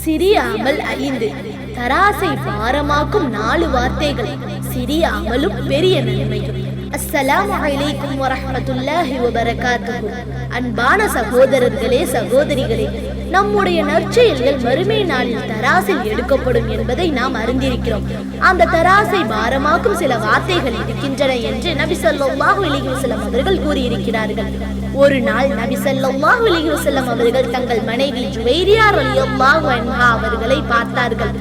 சிறிய அமல் 5, தராசை பாரமாக்கும் 4 வார்த்தைகள். சிறிய அமலும் பெரிய நன்மையும். அஸ்ஸலாமு அலைக்கும் வரஹ்மத்துல்லாஹி வபரகாத்துஹு. அன்பான சகோதரர்களே, சகோதரிகளே, நம்முடைய நற்செயல்கள் மறுமை நாளில் தராசில் எடுக்கப்படும் என்பதை நாம் அறிந்திருக்கிறோம். அந்த தராசை பாரமாக்கும் சில வார்த்தைகள் இருக்கின்றன என்று நபி ஸல்லல்லாஹு அலைஹி வஸல்லம் அவர்கள் கூறியிருக்கிறார்கள். ஒரு நாள் நபி ஸல்லல்லாஹு அலைஹி வஸல்லம் அவர்கள் தங்கள் மனைவி ஜுவைரியா ரலியல்லாஹு அன்ஹா அவர்களை பார்த்தார்கள்.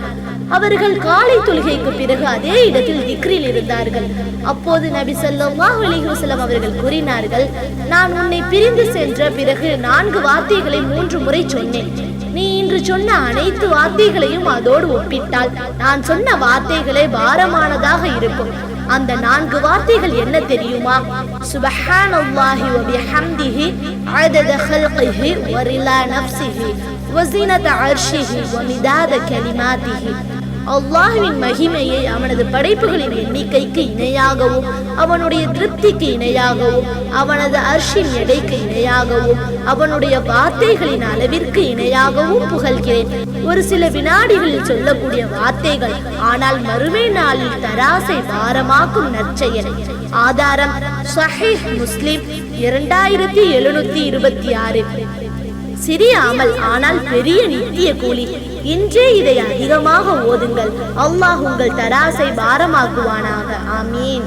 அவர்கள் காலை தொழுகைக்கு பிறகு அதே இடத்தில் திக்ரில் இருந்தார்கள். அப்போது நபி ஸல்லல்லாஹு அலைஹி வஸல்லம் அவர்கள் கூறினார்கள், நான் உன்னை பிரிந்து சென்ற பிறகு 4 வார்த்தைகளை 3 முறை சொன்னேன். நீ இன்று சொன்ன அனைத்து வார்த்தைகளையும் அதோடு ஒப்பிட்டால் நான் சொன்ன வார்த்தைகளே பாரமானதாக இருக்கும். அந்த 4 வார்த்தைகள் என்ன தெரியுமா? சுப்ஹானல்லாஹி வ பிஹம்திஹி அதத ஹல்கிஹி வ ரிலா நஃப்ஸிஹி வ ஸீனத அர்ஷிஹி வ மிதாத கலிமாத்திஹி. அல்லாஹ்வின் மகிமையை அவனது படைப்புகளின் எண்ணிக்கைக்கு இணையாகவும், அவனுடைய திருப்திக்கு இணையாகவும், அவனது அர்ஷின் எடைக்கு இணையாகவும், அவனுடைய வார்த்தைகளின் அளவிற்கு இணையாகவும் புகழ்கிறேன். ஒரு சில வினாடிகளில் சொல்லக்கூடிய வார்த்தைகள், ஆனால் மறுமை நாளில் தராசை பாரமாக்கும் நற்செயல். ஆதாரம் ஸஹீஹ் முஸ்லிம் 2726. சிறிய அமல் ஆனால் பெரிய நித்திய கூலி. இன்றே இதை அதிகமாக ஓதுங்கள். அல்லாஹ் உங்கள் தராசை பாரமாக்குவானாக. ஆமீன்.